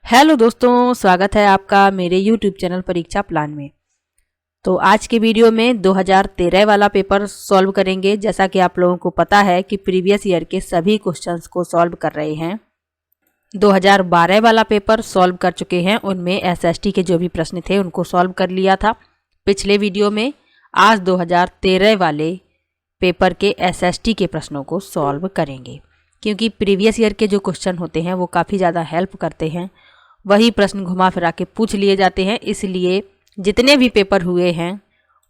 Hello दोस्तों, स्वागत है आपका मेरे YouTube चैनल परीक्षा प्लान में। तो आज के वीडियो में 2013 वाला पेपर सॉल्व करेंगे। जैसा कि आप लोगों को पता है कि प्रीवियस ईयर के सभी क्वेश्चंस को सॉल्व कर रहे हैं। 2012 वाला पेपर सॉल्व कर चुके हैं, उनमें SST के जो भी प्रश्न थे उनको सॉल्व कर लिया था पिछले वीडियो में। आज 2013 वाले पेपर के SST के प्रश्नों को सॉल्व करेंगे, क्योंकि प्रीवियस ईयर के जो क्वेश्चन होते हैं वो काफ़ी ज़्यादा हेल्प करते हैं। वही प्रश्न घुमा फिरा के पूछ लिए जाते हैं, इसलिए जितने भी पेपर हुए हैं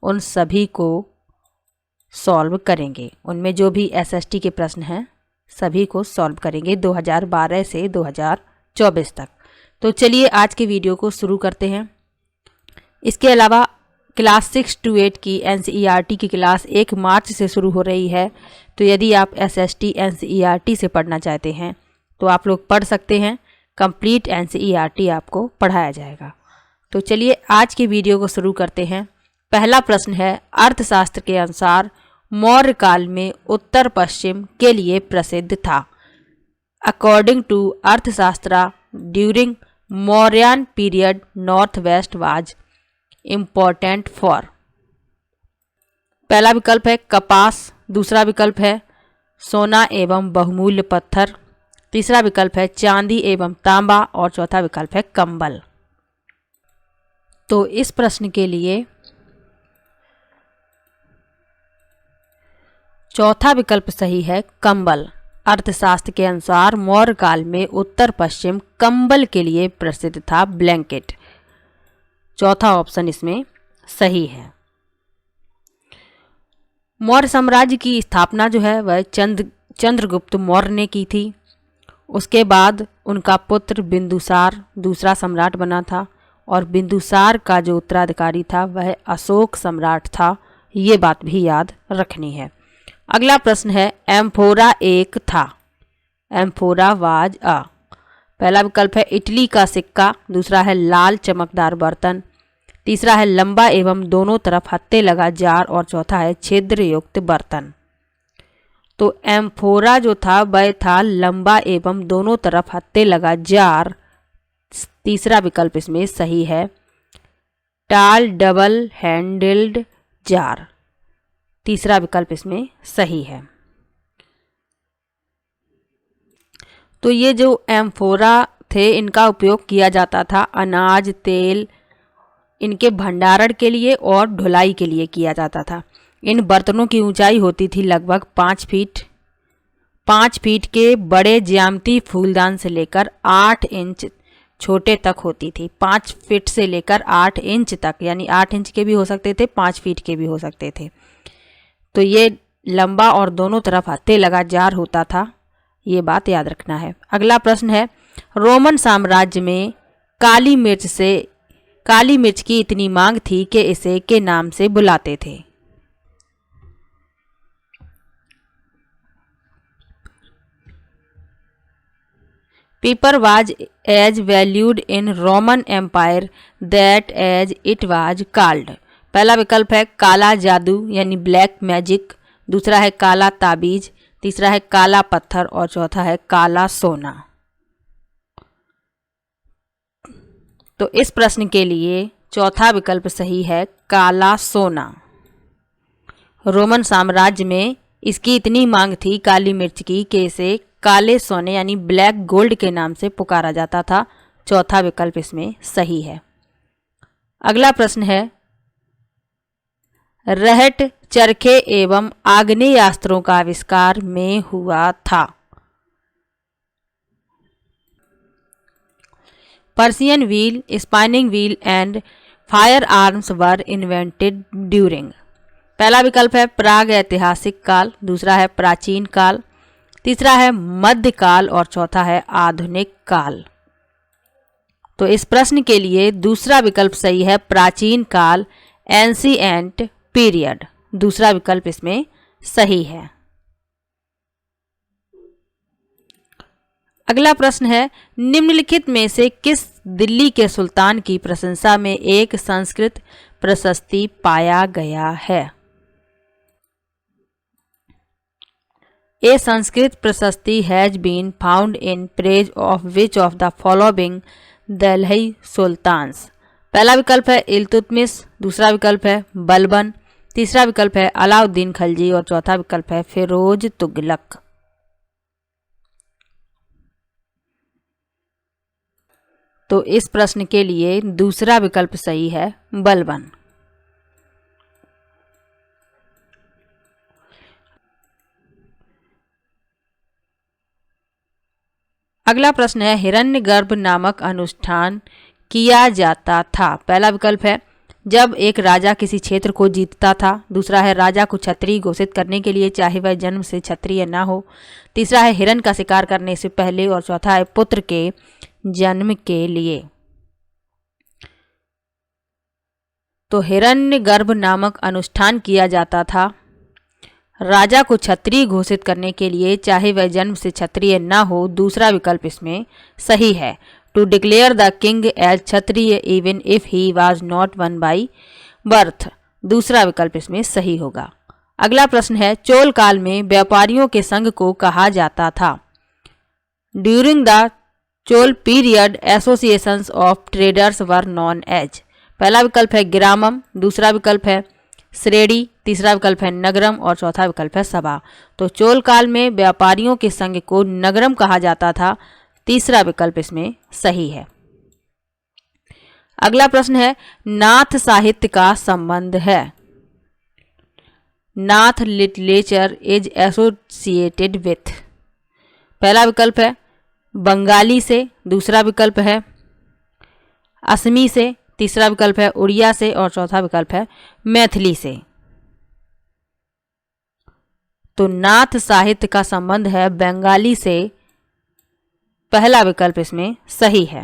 उन सभी को सॉल्व करेंगे। उनमें जो भी SST के प्रश्न हैं सभी को सॉल्व करेंगे 2012 से 2024 तक। तो चलिए आज के वीडियो को शुरू करते हैं। इसके अलावा क्लास 6 to 8 की NCERT की क्लास 1 मार्च से शुरू हो रही है। तो यदि आप SST NCERT से पढ़ना चाहते हैं तो आप लोग पढ़ सकते हैं। कंप्लीट NCERT आपको पढ़ाया जाएगा। तो चलिए आज की वीडियो को शुरू करते हैं। पहला प्रश्न है, अर्थशास्त्र के अनुसार मौर्य काल में उत्तर पश्चिम के लिए प्रसिद्ध था। अकॉर्डिंग टू अर्थशास्त्र during Mauryan period north west was important for. पहला विकल्प है कपास, दूसरा विकल्प है सोना एवं बहुमूल्य पत्थर, तीसरा विकल्प है चांदी एवं तांबा और चौथा विकल्प है कंबल। तो इस प्रश्न के लिए चौथा विकल्प सही है, कंबल। अर्थशास्त्र के अनुसार मौर्य काल में उत्तर पश्चिम कंबल के लिए प्रसिद्ध था, ब्लैंकेट। चौथा ऑप्शन इसमें सही है। मौर्य साम्राज्य की स्थापना जो है वह चंद्रगुप्त मौर्य ने की थी। उसके बाद उनका पुत्र बिंदुसार दूसरा सम्राट बना था और बिंदुसार का जो उत्तराधिकारी था वह अशोक सम्राट था। ये बात भी याद रखनी है। अगला प्रश्न है, एम्फोरा एक था। Amphora was a. पहला विकल्प है इटली का सिक्का, दूसरा है लाल चमकदार बर्तन, तीसरा है लंबा एवं दोनों तरफ हत्थे लगा जार और चौथा है छिद्र युक्त बर्तन। तो एम्फोरा जो था वह था लंबा एवं दोनों तरफ हत्थे लगा जार। तीसरा विकल्प इसमें सही है, टाल डबल हैंडल्ड जार। तीसरा विकल्प इसमें सही है। तो ये जो एम्फोरा थे इनका उपयोग किया जाता था अनाज, तेल, इनके भंडारण के लिए और ढुलाई के लिए किया जाता था। इन बर्तनों की ऊंचाई होती थी लगभग 5 फीट। 5 फीट के बड़े ज्यामितीय फूलदान से लेकर 8 इंच छोटे तक होती थी। 5 फीट से लेकर 8 इंच तक, यानी 8 इंच के भी हो सकते थे, 5 फीट के भी हो सकते थे। तो ये लंबा और दोनों तरफ हत्थे लगा जार होता था, ये बात याद रखना है। अगला प्रश्न है, रोमन साम्राज्य में काली मिर्च की इतनी मांग थी कि इसे के नाम से बुलाते थे। Paper was as valued in Roman Empire that as it was called। पहला विकल्प है काला जादू यानी ब्लैक मैजिक, दूसरा है काला ताबीज, तीसरा है काला पत्थर और चौथा है काला सोना। तो इस प्रश्न के लिए चौथा विकल्प सही है, काला सोना। रोमन साम्राज्य में इसकी इतनी मांग थी काली मिर्च की कि इसे काले सोने यानी ब्लैक गोल्ड के नाम से पुकारा जाता था। चौथा विकल्प इसमें सही है। अगला प्रश्न है, रहट, चरखे एवं आग्नेयास्त्रों का आविष्कार में हुआ था। Persian wheel, spinning wheel and fire arms were invented during. पहला विकल्प है प्राग ऐतिहासिक काल, दूसरा है प्राचीन काल, तीसरा है मध्यकाल और चौथा है आधुनिक काल। तो इस प्रश्न के लिए दूसरा विकल्प सही है, प्राचीन काल, एंशिएंट पीरियड। दूसरा विकल्प इसमें सही है। अगला प्रश्न है, निम्नलिखित में से किस दिल्ली के सुल्तान की प्रशंसा में एक संस्कृत प्रशस्ति पाया गया है। A Sanskrit प्रशस्ति has been found in praise of which of the following Delhi sultans. पहला विकल्प है इल्तुतमिश, दूसरा विकल्प है बलबन, तीसरा विकल्प है अलाउद्दीन खिलजी और चौथा विकल्प है फिरोज तुगलक। तो इस प्रश्न के लिए दूसरा विकल्प सही है, बलबन। अगला प्रश्न है हिरण्यगर्भ नामक अनुष्ठान किया जाता था। पहला विकल्प है जब एक राजा किसी क्षेत्र को जीतता था, दूसरा है राजा को क्षत्रिय घोषित करने के लिए चाहे वह जन्म से क्षत्रिय न हो, तीसरा है हिरण का शिकार करने से पहले और चौथा है पुत्र के जन्म के लिए। तो हिरण्यगर्भ नामक अनुष्ठान किया जाता था राजा को क्षत्रिय घोषित करने के लिए चाहे वह जन्म से क्षत्रिय न हो, दूसरा विकल्प इसमें सही है। To declare the king as Kshatriya even if he was not one by birth, दूसरा विकल्प इसमें सही होगा। अगला प्रश्न है चोल काल में व्यापारियों के संघ को कहा जाता था। During the Chola period associations of traders were known as. पहला विकल्प है ग्रामम, दूसरा विकल्प है श्रेणी, तीसरा विकल्प है नगरम और चौथा विकल्प है सभा। तो चोल काल में व्यापारियों के संघ को नगरम कहा जाता था, तीसरा विकल्प इसमें सही है। अगला प्रश्न है नाथ साहित्य का संबंध है। नाथ लिटरेचर इज एसोसिएटेड विथ। पहला विकल्प है बंगाली से, दूसरा विकल्प है असमी से, तीसरा विकल्प है उड़िया से और चौथा विकल्प है मैथिली से। तो नाथ साहित्य का संबंध है बंगाली से, पहला विकल्प इसमें सही है।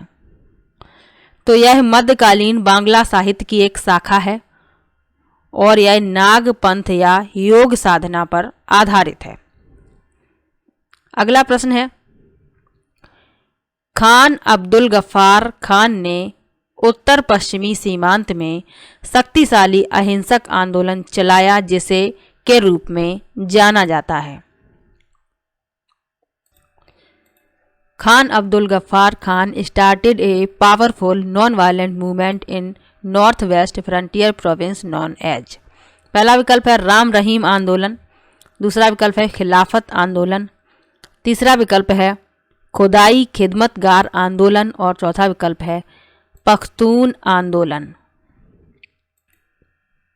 तो यह मध्यकालीन बांग्ला साहित्य की एक शाखा है और यह नाग पंथ या योग साधना पर आधारित है। अगला प्रश्न है खान अब्दुल गफ्फार खान ने उत्तर पश्चिमी सीमांत में शक्तिशाली अहिंसक आंदोलन चलाया जिसे के रूप में जाना जाता है। Khan Abdul Ghaffar Khan started a powerful non violent movement in North West Frontier Province known as. पहला विकल्प है राम रहीम आंदोलन, दूसरा विकल्प है खिलाफत आंदोलन, तीसरा विकल्प है खुदाई खिदमतगार आंदोलन और चौथा विकल्प है पख्तून आंदोलन।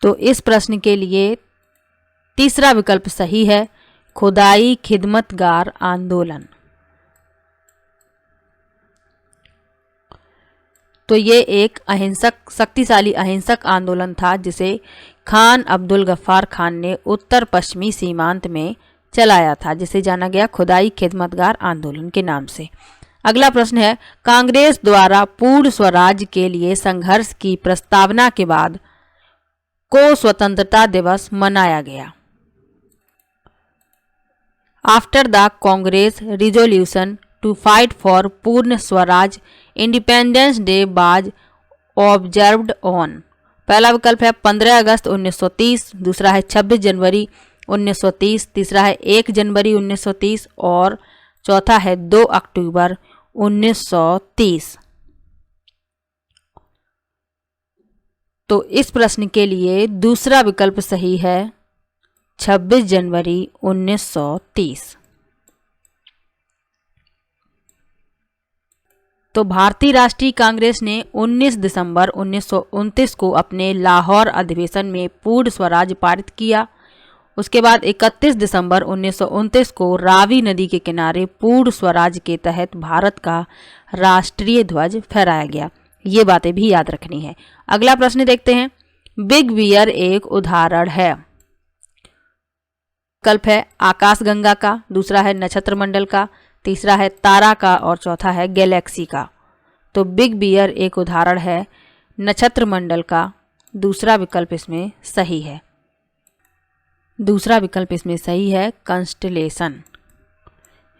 तो इस प्रश्न के लिए तीसरा विकल्प सही है, खुदाई खिदमतगार आंदोलन। तो ये एक अहिंसक शक्तिशाली अहिंसक आंदोलन था जिसे खान अब्दुल गफ्फार खान ने उत्तर पश्चिमी सीमांत में चलाया था, जिसे जाना गया खुदाई खिदमतगार आंदोलन के नाम से। अगला प्रश्न है कांग्रेस द्वारा पूर्ण स्वराज के लिए संघर्ष की प्रस्तावना के बाद को स्वतंत्रता दिवस मनाया गया। After the Congress resolution to fight for Purna Swaraj independence day was observed on. पहला विकल्प है 15 अगस्त 1930, दूसरा है 26 जनवरी 1930, तीसरा है 1 जनवरी 1930 और चौथा है 2 अक्टूबर 1930। तो इस प्रश्न के लिए दूसरा विकल्प सही है, 26 जनवरी 1930। तो भारतीय राष्ट्रीय कांग्रेस ने 19 दिसंबर 1929 को अपने लाहौर अधिवेशन में पूर्ण स्वराज पारित किया। उसके बाद 31 दिसंबर 1929 को रावी नदी के किनारे पूर्ण स्वराज के तहत भारत का राष्ट्रीय ध्वज फहराया गया। ये बातें भी याद रखनी है। अगला प्रश्न देखते हैं। बिग बियर एक उदाहरण है। विकल्प है आकाशगंगा का, दूसरा है नक्षत्र मंडल का, तीसरा है तारा का और चौथा है गैलेक्सी का। तो बिग बियर एक उदाहरण है नक्षत्र मंडल का, दूसरा विकल्प इसमें सही है। दूसरा विकल्प इसमें सही है कंस्टलेशन।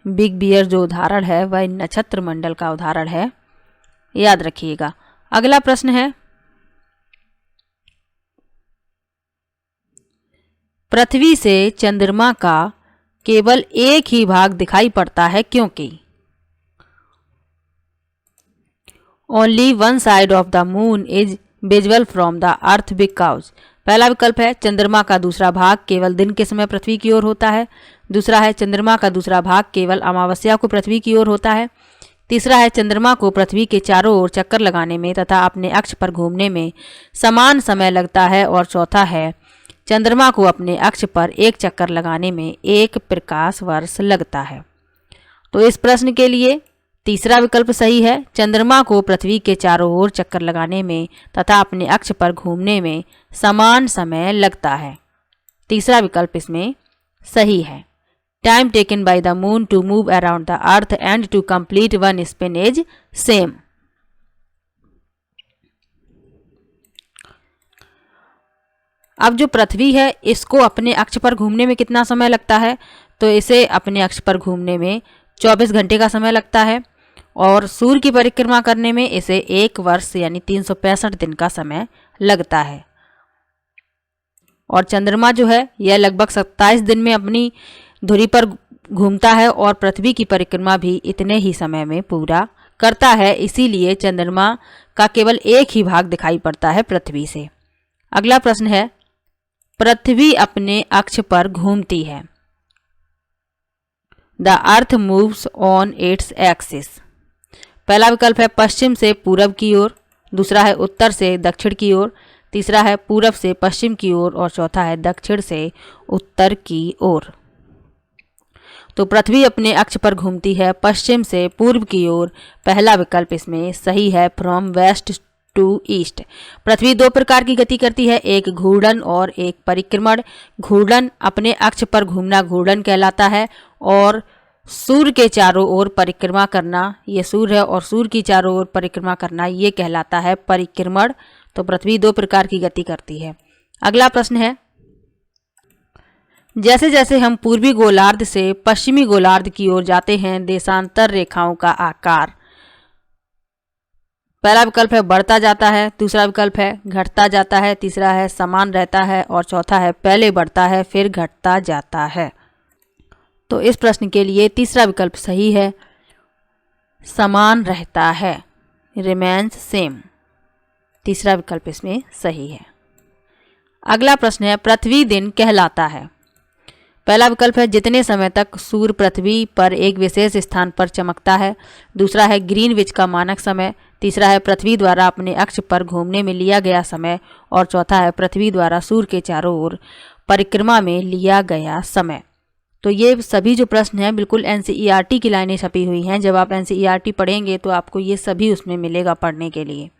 बिग बियर जो उदाहरण है वह नक्षत्र मंडल का उदाहरण है, याद रखिएगा। अगला प्रश्न है पृथ्वी से चंद्रमा का केवल एक ही भाग दिखाई पड़ता है क्योंकि only one side of the moon is visual from the earth because. पहला विकल्प है चंद्रमा का दूसरा भाग केवल दिन के समय पृथ्वी की ओर होता है। दूसरा है चंद्रमा का दूसरा भाग केवल अमावस्या को पृथ्वी की ओर होता है। तीसरा है चंद्रमा को पृथ्वी के चारों ओर चक्कर लगाने में तथा अपने अक्ष पर घूमने में समान समय लगता है। और चौथा है चंद्रमा को अपने अक्ष पर एक चक्कर लगाने में 1 प्रकाश वर्ष लगता है। तो इस प्रश्न के लिए तीसरा विकल्प सही है, चंद्रमा को पृथ्वी के चारों ओर चक्कर लगाने में तथा अपने अक्ष पर घूमने में समान समय लगता है। तीसरा विकल्प इसमें सही है। Time taken by the moon to move around the earth and to complete one spin is same. अब जो पृथ्वी है इसको अपने अक्ष पर घूमने में कितना समय लगता है, तो इसे अपने अक्ष पर घूमने में 24 घंटे का समय लगता है और सूर्य की परिक्रमा करने में इसे 1 वर्ष यानी 365 दिन का समय लगता है। और चंद्रमा जो है यह लगभग 27 दिन में अपनी धुरी पर घूमता है और पृथ्वी की परिक्रमा भी इतने ही समय में पूरा करता है। इसीलिए चंद्रमा का केवल एक ही भाग दिखाई पड़ता है पृथ्वी से। अगला प्रश्न है पृथ्वी अपने अक्ष पर घूमती है। The earth moves on its axis. पहला विकल्प है पश्चिम से पूरब की ओर, दूसरा है उत्तर से दक्षिण की ओर, तीसरा है पूरब से पश्चिम की ओर और चौथा है दक्षिण से उत्तर की ओर। तो पृथ्वी अपने अक्ष पर घूमती है पश्चिम से पूर्व की ओर। पहला विकल्प इसमें सही है, फ्रॉम वेस्ट टू ईस्ट। पृथ्वी 2 प्रकार की गति करती है, एक घूर्णन और एक परिक्रमण। घूर्णन अपने अक्ष पर घूमना घूर्णन कहलाता है और सूर्य के चारों ओर परिक्रमा करना, ये सूर्य है और सूर्य की चारों ओर परिक्रमा करना ये कहलाता है परिक्रमण। तो पृथ्वी 2 प्रकार की गति करती है। अगला प्रश्न है जैसे जैसे हम पूर्वी गोलार्ध से पश्चिमी गोलार्ध की ओर जाते हैं देशांतर रेखाओं का आकार। पहला विकल्प है बढ़ता जाता है, दूसरा विकल्प है घटता जाता है, तीसरा है समान रहता है और चौथा है पहले बढ़ता है फिर घटता जाता है। तो इस प्रश्न के लिए तीसरा विकल्प सही है, समान रहता है, रिमेन्स सेम। तीसरा विकल्प इसमें सही है। अगला प्रश्न है पृथ्वी दिन कहलाता है। पहला विकल्प है जितने समय तक सूर्य पृथ्वी पर एक विशेष स्थान पर चमकता है, दूसरा है ग्रीनविच का मानक समय, तीसरा है पृथ्वी द्वारा अपने अक्ष पर घूमने में लिया गया समय और चौथा है पृथ्वी द्वारा सूर्य के चारों ओर परिक्रमा में लिया गया समय। तो ये सभी जो प्रश्न हैं बिल्कुल एनसीईआरटी की लाइनें छपी हुई हैं। जब आप एनसीईआरटी पढ़ेंगे तो आपको ये सभी उसमें मिलेगा पढ़ने के लिए।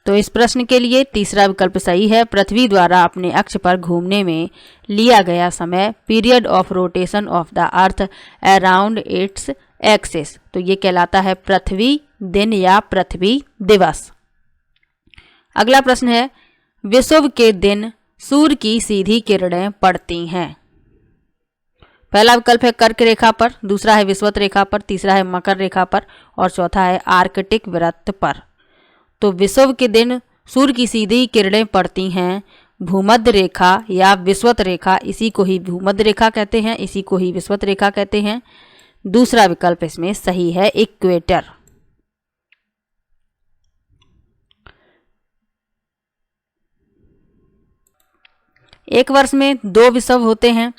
तो इस प्रश्न के लिए तीसरा विकल्प सही है, पृथ्वी द्वारा अपने अक्ष पर घूमने में लिया गया समय, period of rotation of the earth around its axis. तो ये कहलाता है पृथ्वी दिन या पृथ्वी दिवस। अगला प्रश्न है विषुव के दिन सूर्य की सीधी किरणें पड़ती हैं। पहला विकल्प है कर्क रेखा पर, दूसरा है विषुवत रेखा पर, तीसरा है मकर रेखा पर और चौथा है आर्कटिक वृत्त पर। तो विषुव के दिन सूर्य की सीधी किरणें पड़ती हैं भूमध्य रेखा या विषुवत रेखा, इसी को ही भूमध्य रेखा कहते हैं, इसी को ही विषुवत रेखा कहते हैं। दूसरा विकल्प इसमें सही है, इक्वेटर। एक वर्ष में 2 विषुव होते हैं,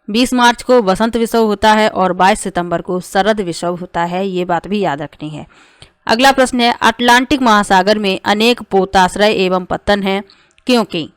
20 मार्च को वसंत विषुव होता है और 22 सितंबर को शरद विषुव होता है, ये बात भी याद रखनी है। अगला प्रश्न है अटलांटिक महासागर में अनेक पोताश्रय एवं पत्तन हैं क्योंकि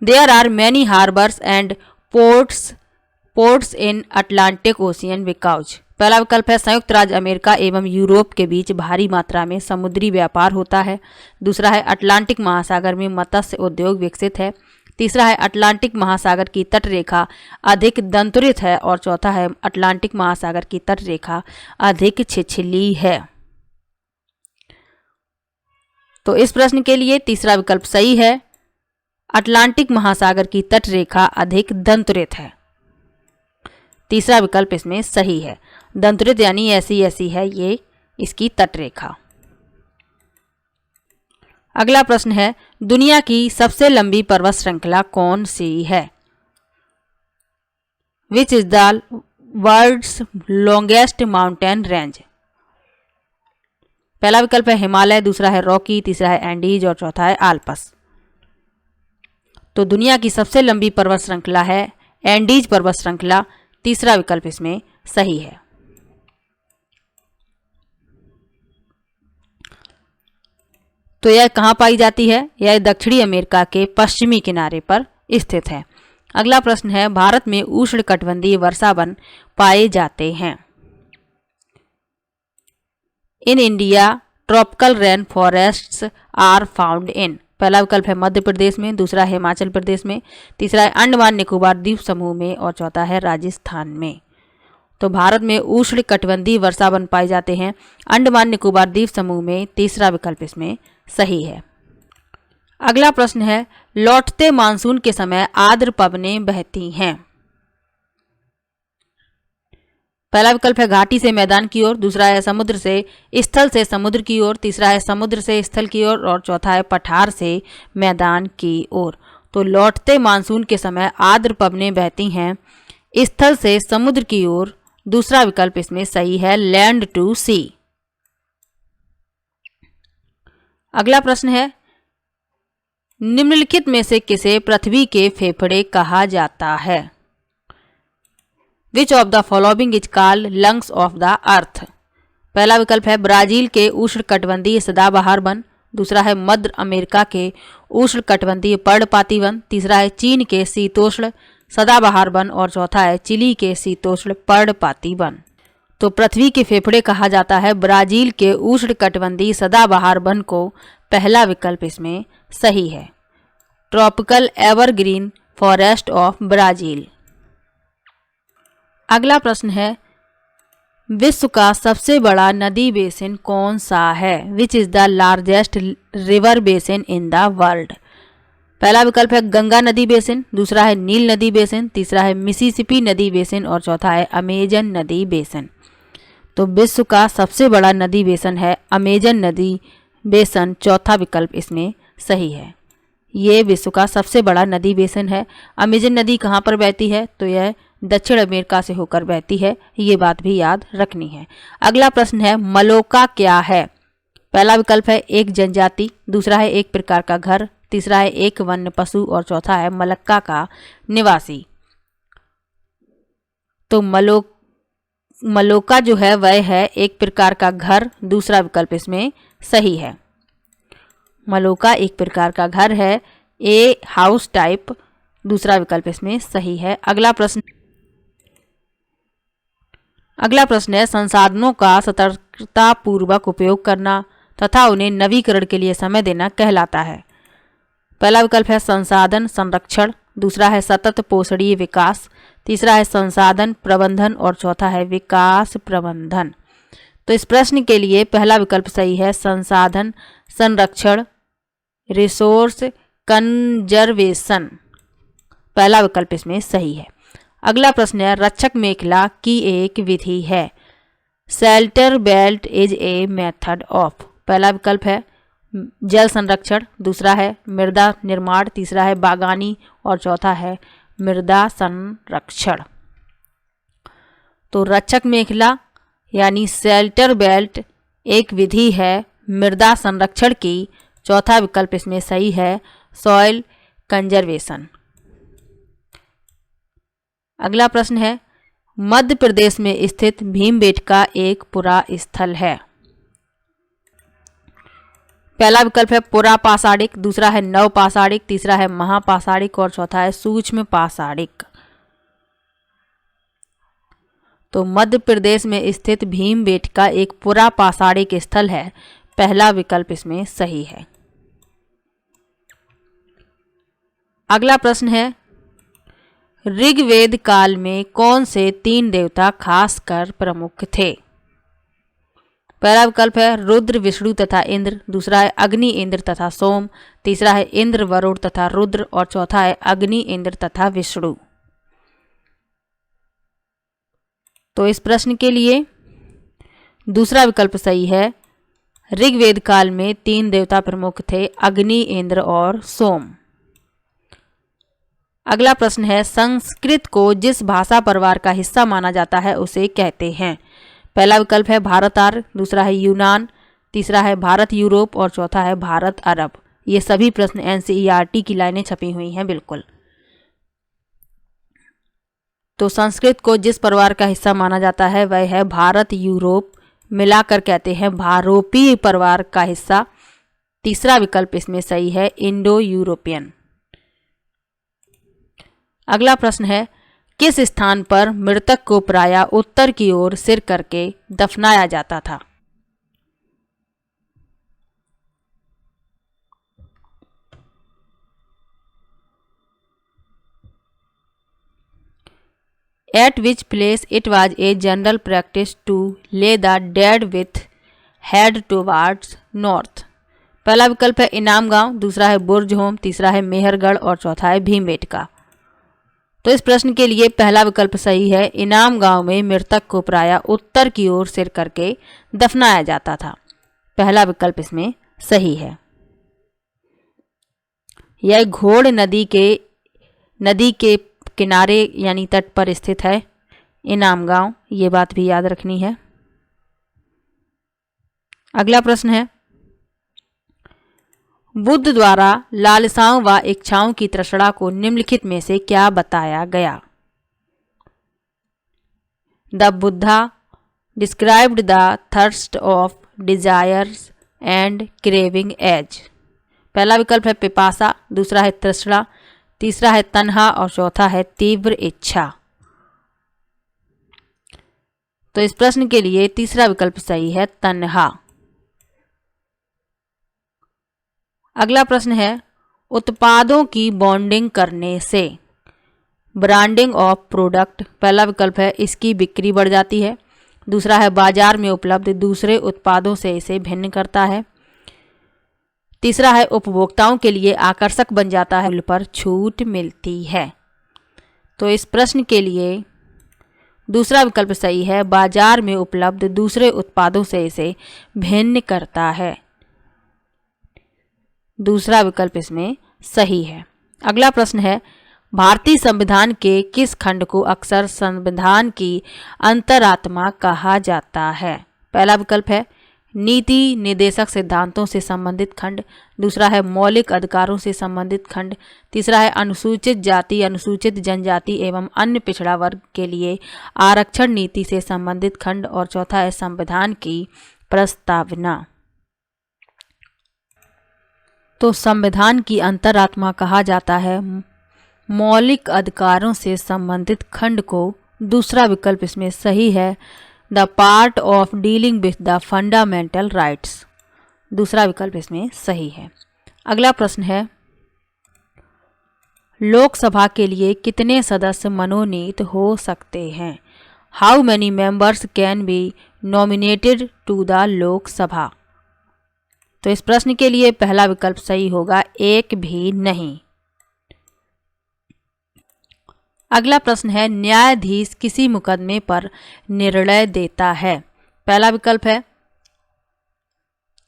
there are many harbours and ports in Atlantic Ocean because. पहला विकल्प है संयुक्त राज्य अमेरिका एवं यूरोप के बीच भारी मात्रा में समुद्री व्यापार होता है, दूसरा है अटलांटिक महासागर में मत्स्य उद्योग विकसित है, तीसरा है अटलांटिक महासागर की तटरेखा अधिक दंतुरित है और चौथा है अटलांटिक महासागर की तटरेखा अधिक छिछली है। तो इस प्रश्न के लिए तीसरा विकल्प सही है, अटलांटिक महासागर की तटरेखा अधिक दंतुरित है। तीसरा विकल्प इसमें सही है, दंतुरित यानी ऐसी ऐसी है ये इसकी तटरेखा। अगला प्रश्न है दुनिया की सबसे लंबी पर्वत श्रृंखला कौन सी है। Which is the world's longest mountain range. पहला विकल्प है हिमालय, दूसरा है रॉकी, तीसरा है एंडीज और चौथा है आल्पस। तो दुनिया की सबसे लंबी पर्वत श्रृंखला है एंडीज पर्वत श्रृंखला, तीसरा विकल्प इसमें सही है। तो यह कहाँ पाई जाती है? यह दक्षिणी अमेरिका के पश्चिमी किनारे पर स्थित है। अगला प्रश्न है भारत में उष्णकटिबंधीय वर्षावन पाए जाते हैं। In India tropical rain forests are found in. पहला विकल्प है मध्य प्रदेश में, दूसरा है हिमाचल प्रदेश में, तीसरा है अंडमान निकोबार द्वीप समूह में और चौथा है राजस्थान में। तो भारत में उष्णकटिबंधीय वर्षावन पाए जाते हैं अंडमान निकोबार द्वीप समूह में, तीसरा विकल्प इसमें सही है। अगला प्रश्न है लौटते मानसून के समय आर्द्र पवनें बहती हैं। पहला विकल्प है घाटी से मैदान की ओर, दूसरा है समुद्र से स्थल से समुद्र की ओर, तीसरा है समुद्र से स्थल की ओर और चौथा है पठार से मैदान की ओर। तो लौटते मानसून के समय आर्द्र पवनें बहती हैं स्थल से समुद्र की ओर, दूसरा विकल्प इसमें सही है लैंड टू सी। अगला प्रश्न है निम्नलिखित में से किसे पृथ्वी के फेफड़े कहा जाता है? Which of the following is called lungs of the earth. पहला विकल्प है ब्राजील के उष्णकटिबंधीय सदाबहार वन, दूसरा है मध्य अमेरिका के उष्णकटिबंधीय पर्णपाती वन, तीसरा है चीन के शीतोष्ण सदाबहार वन और चौथा है चिली के शीतोष्ण पर्णपाती वन। तो पृथ्वी के फेफड़े कहा जाता है ब्राजील के उष्णकटिबंधीय सदाबहार वन को, पहला विकल्प इसमें सही है tropical evergreen forest of Brazil. अगला प्रश्न है विश्व का सबसे बड़ा नदी बेसिन कौन सा है? Which is the largest river basin in the world. पहला विकल्प है गंगा नदी बेसिन, दूसरा है नील नदी बेसिन, तीसरा है मिसिसिपी नदी बेसिन और चौथा है अमेजन नदी बेसिन। तो विश्व का सबसे बड़ा नदी बेसिन है अमेजन नदी बेसिन, चौथा विकल्प इसमें सही है। ये विश्व का सबसे बड़ा नदी बेसिन है। अमेजन नदी कहाँ पर बहती है? तो यह दक्षिण अमेरिका से होकर बहती है, ये बात भी याद रखनी है। अगला प्रश्न है मलोका क्या है? पहला विकल्प है एक जनजाति, दूसरा है एक प्रकार का घर, तीसरा है एक वन्य पशु और चौथा है मलक्का का निवासी। तो मलोका जो है वह है एक प्रकार का घर, दूसरा विकल्प इसमें सही है। मलोका एक प्रकार का घर है, ए हाउस टाइप, दूसरा विकल्प इसमें सही है। अगला प्रश्न है संसाधनों का सतर्कतापूर्वक उपयोग करना तथा उन्हें नवीकरण के लिए समय देना कहलाता है। पहला विकल्प है संसाधन संरक्षण, दूसरा है सतत पोषणीय विकास, तीसरा है संसाधन प्रबंधन और चौथा है विकास प्रबंधन। तो इस प्रश्न के लिए पहला विकल्प सही है संसाधन संरक्षण, रिसोर्स कंजर्वेशन, पहला विकल्प इसमें सही है। अगला प्रश्न है रक्षक मेखला की एक विधि है। Shelter belt is a method of. पहला विकल्प है जल संरक्षण, दूसरा है मृदा निर्माण, तीसरा है बागानी और चौथा है मृदा संरक्षण। तो रक्षक मेखला यानी शेल्टर बेल्ट एक विधि है मृदा संरक्षण की, चौथा विकल्प इसमें सही है सॉइल कंजर्वेशन। अगला प्रश्न है मध्य प्रदेश में स्थित भीमबेटका एक पुरा स्थल है। पहला विकल्प है पुरा पाषाणिक, दूसरा है नव पाषाणिक, तीसरा है महापाषाणिक और चौथा है सूक्ष्म पाषाणिक। तो मध्य प्रदेश में स्थित भीमबेटका एक पुरा पाषाणिक स्थल है, पहला विकल्प इसमें सही है। अगला प्रश्न है ऋग्वेद काल में कौन से 3 देवता खासकर प्रमुख थे? पहला विकल्प है रुद्र विष्णु तथा इंद्र, दूसरा है अग्नि इंद्र तथा सोम, तीसरा है इंद्र वरुण तथा रुद्र और चौथा है अग्नि इंद्र तथा विष्णु। तो इस प्रश्न के लिए दूसरा विकल्प सही है। ऋग्वेद काल में 3 देवता प्रमुख थे, अग्नि इंद्र और सोम। अगला प्रश्न है, संस्कृत को जिस भाषा परिवार का हिस्सा माना जाता है उसे कहते हैं। पहला विकल्प है भारत आर्य, दूसरा है यूनान, तीसरा है भारत यूरोप और चौथा है भारत अरब। ये सभी प्रश्न एनसीईआरटी की लाइनें छपी हुई हैं बिल्कुल। तो संस्कृत को जिस परिवार का हिस्सा माना जाता है वह है भारत यूरोप, मिलाकर कहते हैं भारोपीय परिवार का हिस्सा। तीसरा विकल्प इसमें सही है, इंडो यूरोपियन। अगला प्रश्न है, किस स्थान पर मृतक को प्रायः उत्तर की ओर सिर करके दफनाया जाता था? At which place it was a general practice to lay the dead with head towards north? पहला विकल्प है इनाम गांव, दूसरा है बुर्ज होम, तीसरा है मेहरगढ़ और चौथा है भीमबेटका। तो इस प्रश्न के लिए पहला विकल्प सही है, इनाम गांव में मृतक को प्रायः उत्तर की ओर सिर करके दफनाया जाता था। पहला विकल्प इसमें सही है। यह घोड़ नदी के किनारे यानी तट पर स्थित है इनाम गांव, ये बात भी याद रखनी है। अगला प्रश्न है, बुद्ध द्वारा लालसाओं व इच्छाओं की तृष्णा को निम्नलिखित में से क्या बताया गया? The Buddha described the thirst of desires and craving as. पहला विकल्प है पिपासा, दूसरा है तृष्णा, तीसरा है तन्हा और चौथा है तीव्र इच्छा। तो इस प्रश्न के लिए तीसरा विकल्प सही है, तन्हा। अगला प्रश्न है, उत्पादों की बॉन्डिंग करने से, ब्रांडिंग ऑफ प्रोडक्ट। पहला विकल्प है इसकी बिक्री बढ़ जाती है, दूसरा है बाजार में उपलब्ध दूसरे उत्पादों से इसे भिन्न करता है, तीसरा है उपभोक्ताओं के लिए आकर्षक बन जाता है, मूल्य पर छूट मिलती है। तो इस प्रश्न के लिए दूसरा विकल्प सही है, बाजार में उपलब्ध दूसरे उत्पादों से इसे भिन्न करता है। दूसरा विकल्प इसमें सही है। अगला प्रश्न है, भारतीय संविधान के किस खंड को अक्सर संविधान की अंतरात्मा कहा जाता है? पहला विकल्प है नीति निर्देशक सिद्धांतों से संबंधित खंड, दूसरा है मौलिक अधिकारों से संबंधित खंड, तीसरा है अनुसूचित जाति अनुसूचित जनजाति एवं अन्य पिछड़ा वर्ग के लिए आरक्षण नीति से संबंधित खंड और चौथा है संविधान की प्रस्तावना। तो संविधान की अंतरात्मा कहा जाता है मौलिक अधिकारों से संबंधित खंड को। दूसरा विकल्प इसमें सही है, the part of dealing with the fundamental rights. दूसरा विकल्प इसमें सही है। अगला प्रश्न है, लोकसभा के लिए कितने सदस्य मनोनीत हो सकते हैं? How many members can be nominated to the Lok Sabha? तो इस प्रश्न के लिए पहला विकल्प सही होगा, एक भी नहीं। अगला प्रश्न है, न्यायाधीश किसी मुकदमे पर निर्णय देता है? पहला विकल्प है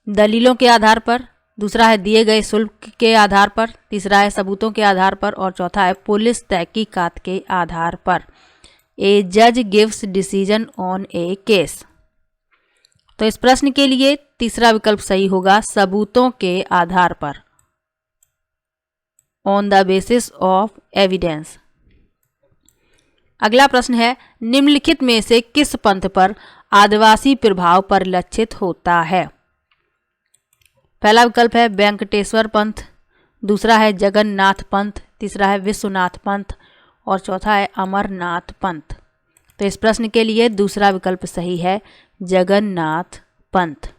दलीलों के आधार पर, दूसरा है दिए गए शुल्क के आधार पर, तीसरा है सबूतों के आधार पर और चौथा है पुलिस तहकीकात के आधार पर। ए जज gives decision on A case. तो इस प्रश्न के लिए तीसरा विकल्प सही होगा, सबूतों के आधार पर, on the basis of evidence. अगला प्रश्न है, निम्नलिखित में से किस पंथ पर आदिवासी प्रभाव परिलक्षित होता है? पहला विकल्प है वेंकटेश्वर पंथ, दूसरा है जगन्नाथ पंथ, तीसरा है विश्वनाथ पंथ और चौथा है अमरनाथ पंथ। तो इस प्रश्न के लिए दूसरा विकल्प सही है, जगन्नाथ पंथ।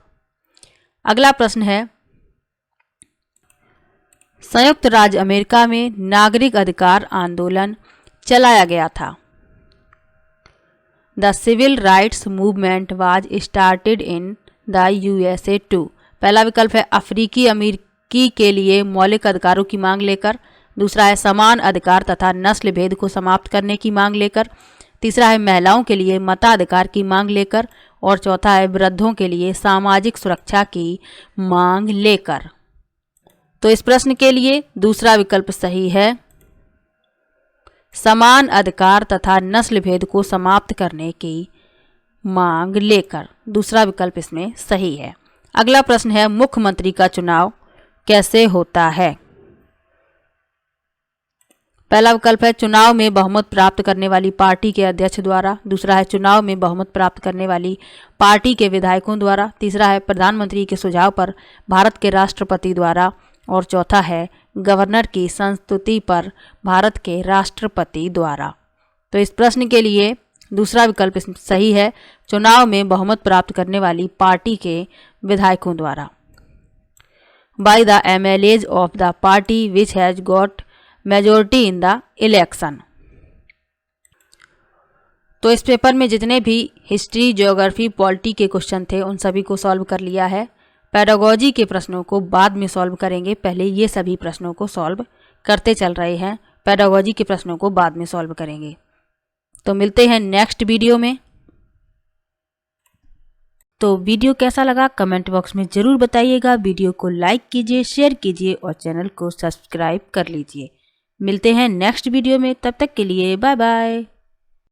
अगला प्रश्न है, संयुक्त राज्य अमेरिका में नागरिक अधिकार आंदोलन चलाया गया था। The civil rights movement was started in the USA to. पहला विकल्प है अफ्रीकी अमेरिकी के लिए मौलिक अधिकारों की मांग लेकर, दूसरा है समान अधिकार तथा नस्ल भेद को समाप्त करने की मांग लेकर, तीसरा है महिलाओं के लिए मताधिकार की मांग लेकर और चौथा है वृद्धों के लिए सामाजिक सुरक्षा की मांग लेकर। तो इस प्रश्न के लिए दूसरा विकल्प सही है, समान अधिकार तथा नस्ल भेद को समाप्त करने की मांग लेकर। दूसरा विकल्प इसमें सही है। अगला प्रश्न है, मुख्यमंत्री का चुनाव कैसे होता है? पहला विकल्प है चुनाव में बहुमत प्राप्त करने वाली पार्टी के अध्यक्ष द्वारा। दूसरा है चुनाव में बहुमत प्राप्त करने वाली पार्टी के विधायकों द्वारा। तीसरा है प्रधानमंत्री के सुझाव पर भारत के राष्ट्रपति द्वारा। और चौथा है गवर्नर की संस्तुति पर भारत के राष्ट्रपति द्वारा। तो इस प्रश्न के लिए दूसरा विकल्प सही है, चुनाव में बहुमत प्राप्त करने वाली पार्टी के विधायकों द्वारा। By the MLAs of the party which has got majority in the election. तो इस पेपर में जितने भी हिस्ट्री, ज्योग्राफी, पॉलिटी के क्वेश्चन थे उन सभी को सॉल्व कर लिया है। पेडागोजी के प्रश्नों को बाद में सॉल्व करेंगे, पहले ये सभी प्रश्नों को सॉल्व करते चल रहे हैं। पेडागोजी के प्रश्नों को बाद में सॉल्व करेंगे। तो मिलते हैं नेक्स्ट वीडियो में। तो वीडियो कैसा लगा कमेंट बॉक्स में ज़रूर बताइएगा। वीडियो को लाइक कीजिए, शेयर कीजिए और चैनल को सब्सक्राइब कर लीजिए। मिलते हैं नेक्स्ट वीडियो में, तब तक के लिए बाय बाय।